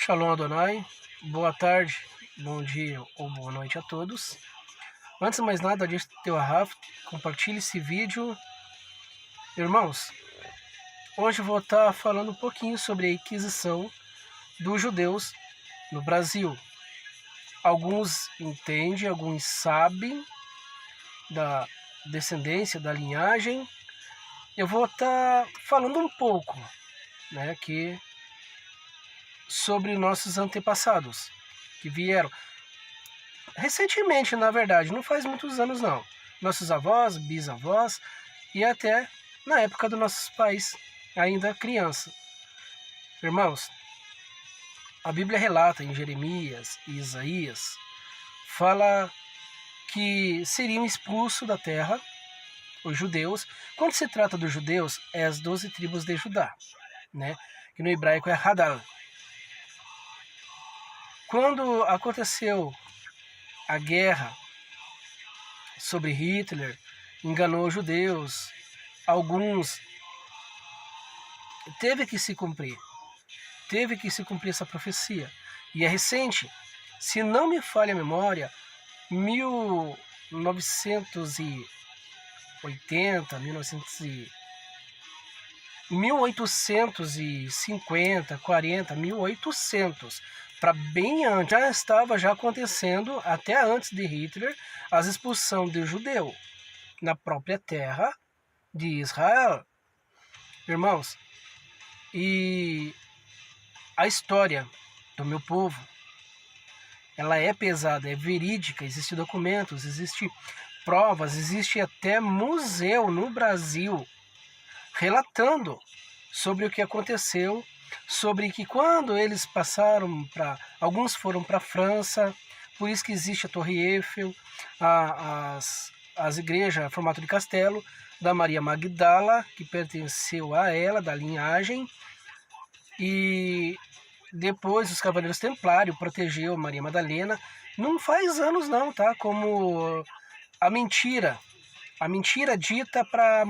Shalom Adonai, boa tarde, bom dia ou boa noite a todos. Antes de mais nada, deixa o teu arraf, compartilhe esse vídeo. Irmãos, hoje eu vou estar falando um pouquinho sobre a Inquisição dos judeus no Brasil. Alguns entendem, alguns sabem da descendência, da linhagem. Eu vou estar falando um pouco, que sobre nossos antepassados que vieram recentemente, na verdade, não faz muitos anos não. Nossos avós, bisavós e até na época dos nossos pais, ainda criança. Irmãos, a Bíblia relata em Jeremias e Isaías, fala que seriam expulsos da terra os judeus. Quando se trata dos judeus, é as 12 tribos de Judá, que no hebraico é Hadal. Quando aconteceu a guerra sobre Hitler, enganou os judeus, alguns, teve que se cumprir essa profecia. E é recente, se não me falha a memória, 1850, 1850, para bem antes, já estava acontecendo, até antes de Hitler, as expulsão de judeu na própria terra de Israel. Irmãos, e a história do meu povo, ela é pesada, é verídica, existem documentos, existem provas, existe até museu no Brasil relatando sobre o que aconteceu, sobre que quando eles passaram alguns foram para a França, por isso que existe a Torre Eiffel, as igrejas formato de castelo, da Maria Magdala, que pertenceu a ela, da linhagem, e depois os Cavaleiros Templários protegeu Maria Madalena. Não faz anos não, tá? Como a mentira dita para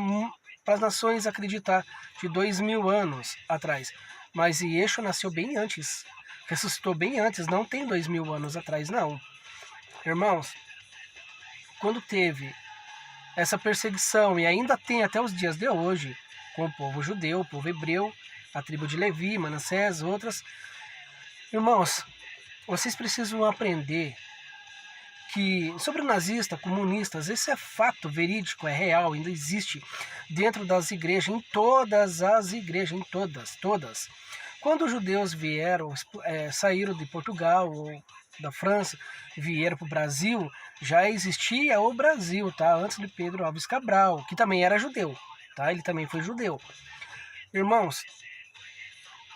as nações acreditar, de 2000 anos atrás. Mas Yeshua nasceu bem antes, ressuscitou bem antes, não tem 2000 anos atrás, não. Irmãos, quando teve essa perseguição, e ainda tem até os dias de hoje, com o povo judeu, o povo hebreu, a tribo de Levi, Manassés, outras. Irmãos, vocês precisam aprender que sobre nazistas, comunistas, esse é fato verídico, é real, ainda existe dentro das igrejas, em todas as igrejas, em todas. Quando os judeus vieram, saíram de Portugal ou da França, vieram para o Brasil, já existia o Brasil, tá? Antes de Pedro Álvares Cabral, que também era judeu, tá? Ele também foi judeu. Irmãos,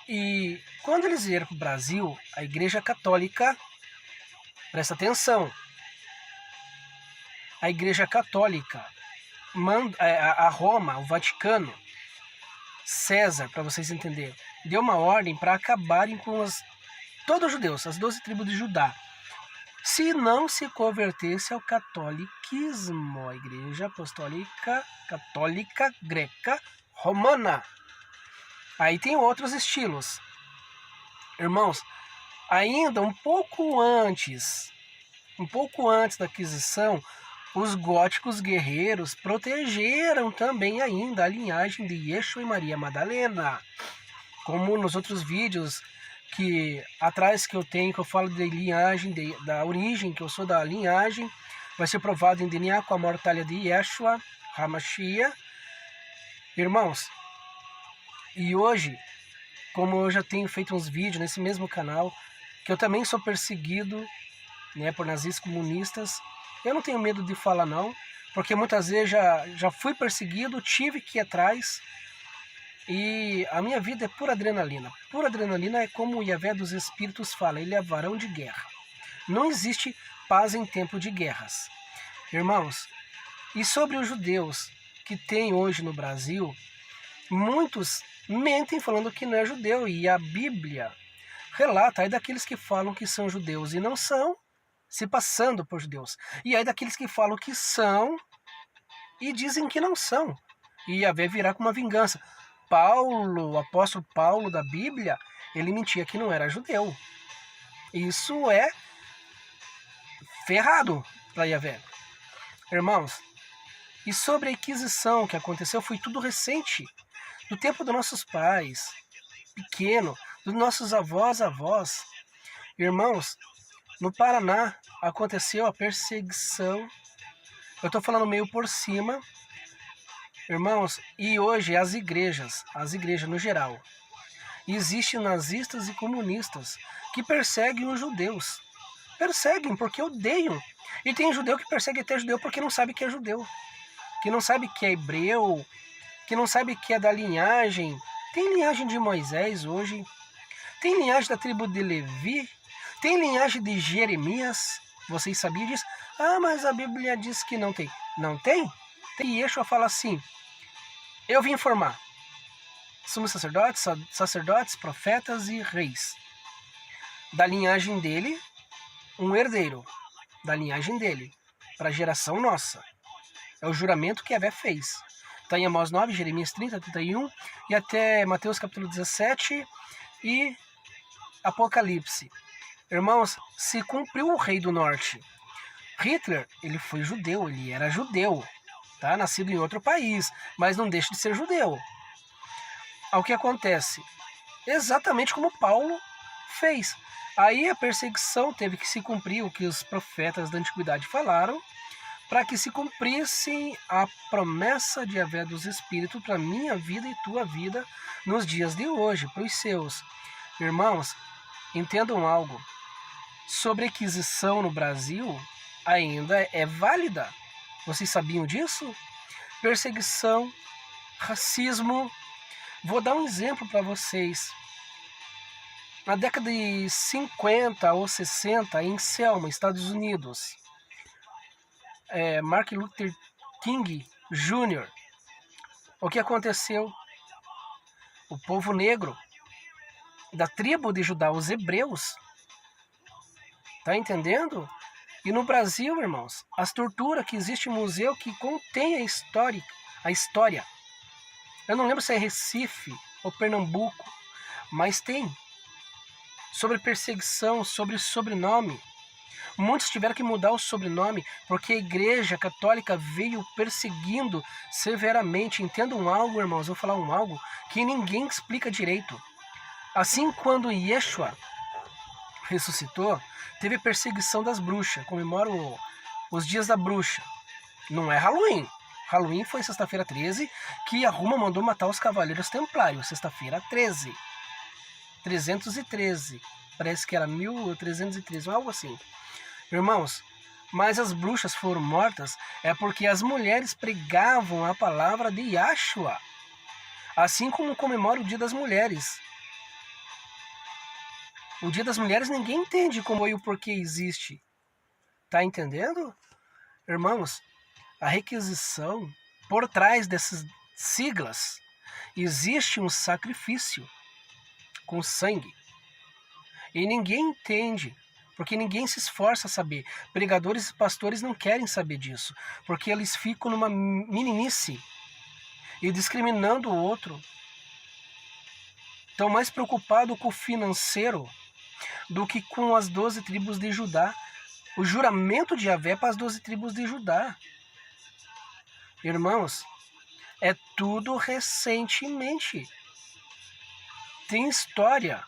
e quando eles vieram para o Brasil, a Igreja Católica, presta atenção, a Igreja Católica, a Roma, o Vaticano, César, para vocês entenderem, deu uma ordem para acabarem com todos os judeus, as 12 tribos de Judá, se não se convertesse ao catolicismo, a Igreja Apostólica Católica Greca Romana. Aí tem outros estilos. Irmãos, ainda um pouco antes da aquisição, os góticos guerreiros protegeram também ainda a linhagem de Yeshua e Maria Madalena. Como nos outros vídeos que eu tenho, que eu falo de linhagem, da origem, que eu sou da linhagem, vai ser provado em DNA com a mortalha de Yeshua, Hamashia. Irmãos, e hoje, como eu já tenho feito uns vídeos nesse mesmo canal, que eu também sou perseguido, por nazistas comunistas, eu não tenho medo de falar não, porque muitas vezes já fui perseguido, tive que ir atrás, e a minha vida é pura adrenalina. Pura adrenalina é como o Yahvé dos Espíritos fala, ele é varão de guerra. Não existe paz em tempo de guerras. Irmãos, e sobre os judeus que tem hoje no Brasil, muitos mentem falando que não é judeu, e a Bíblia relata aí daqueles que falam que são judeus e não são, se passando por judeus. E aí daqueles que falam que são e dizem que não são. E Yahvé virá com uma vingança. O apóstolo Paulo da Bíblia, ele mentia que não era judeu. Isso é ferrado para Yahvé. Irmãos, e sobre a Inquisição que aconteceu, foi tudo recente. Do tempo dos nossos pais, pequeno, dos nossos avós. Irmãos, no Paraná aconteceu a perseguição. Eu estou falando meio por cima. Irmãos, e hoje as igrejas no geral, existem nazistas e comunistas que perseguem os judeus. Perseguem porque odeiam. E tem judeu que persegue até judeu porque não sabe que é judeu. Que não sabe que é hebreu. Que não sabe que é da linhagem. Tem linhagem de Moisés hoje. Tem linhagem da tribo de Levi. Tem linhagem de Jeremias. Vocês sabiam disso? Ah, mas a Bíblia diz que não tem. Não tem? E Yeshua fala assim: eu vim informar. Somos sacerdotes, profetas e reis. Da linhagem dele, um herdeiro. Da linhagem dele, para a geração nossa. É o juramento que Yahvé fez. Está em Amós 9, Jeremias 30, 31 e até Mateus capítulo 17 e Apocalipse. Irmãos, se cumpriu o rei do norte. Hitler, ele foi judeu, ele era judeu. Tá? Nascido em outro país, mas não deixa de ser judeu. O que acontece? Exatamente como Paulo fez. Aí a perseguição teve que se cumprir o que os profetas da antiguidade falaram, para que se cumprisse a promessa de Yahvé dos Espíritos para minha vida e tua vida nos dias de hoje, para os seus. Irmãos, entendam algo. Sobre a Inquisição no Brasil, ainda é válida. Vocês sabiam disso? Perseguição, racismo. Vou dar um exemplo para vocês. Na década de 50 ou 60, em Selma, Estados Unidos, Martin Luther King Jr., o que aconteceu? O povo negro da tribo de Judá, os hebreus, tá entendendo? E no Brasil, irmãos, as torturas que existe em museu que contém a história. Eu não lembro se é Recife ou Pernambuco, mas tem. Sobre perseguição, sobre sobrenome. Muitos tiveram que mudar o sobrenome porque a Igreja Católica veio perseguindo severamente. Entendam algo, irmãos, vou falar algo que ninguém explica direito. Assim, quando Yeshua ressuscitou, teve perseguição das bruxas. Comemora os dias da bruxa. Não é Halloween. Halloween foi sexta-feira 13, que a Roma mandou matar os cavaleiros templários. Sexta-feira 13. 313. Parece que era 1313, algo assim. Irmãos, mas as bruxas foram mortas é porque as mulheres pregavam a palavra de Yahshua. Assim como comemora o Dia das Mulheres. O Dia das Mulheres ninguém entende como e o porquê existe. Tá entendendo? Irmãos, a requisição, por trás dessas siglas, existe um sacrifício com sangue. E ninguém entende, porque ninguém se esforça a saber. Pregadores e pastores não querem saber disso, porque eles ficam numa meninice e discriminando o outro. Estão mais preocupados com o financeiro do que com as 12 tribos de Judá. O juramento de Yahvé para as 12 tribos de Judá. Irmãos, é tudo recentemente. Tem história.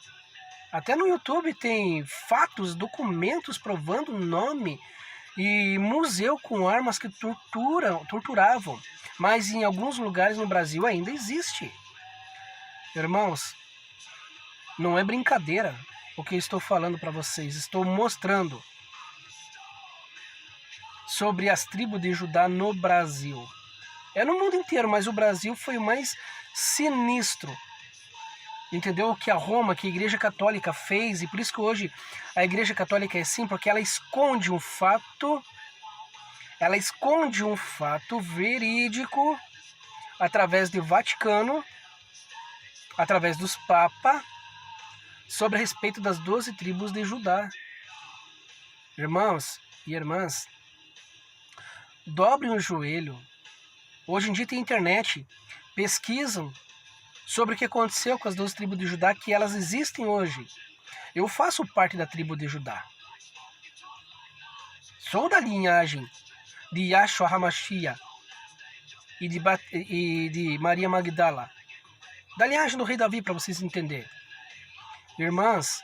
Até no YouTube tem fatos, documentos provando nome e museu com armas que torturavam. Mas em alguns lugares no Brasil ainda existe. Irmãos, não é brincadeira o que eu estou falando para vocês. Estou mostrando sobre as tribos de Judá no Brasil. É no mundo inteiro, mas o Brasil foi o mais sinistro. Entendeu? O que a Roma, que a Igreja Católica fez, e por isso que hoje a Igreja Católica é assim, porque ela esconde um fato verídico através do Vaticano, através dos Papas, sobre a respeito das 12 tribos de Judá. Irmãos e irmãs, dobrem o joelho. Hoje em dia tem internet, pesquisam sobre o que aconteceu com as 12 tribos de Judá, que elas existem hoje. Eu faço parte da tribo de Judá. Sou da linhagem de Yahshua HaMashiach e de Maria Magdala. Da linhagem do rei Davi, para vocês entenderem. Irmãs,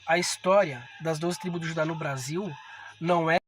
a história das 12 tribos de Judá no Brasil não é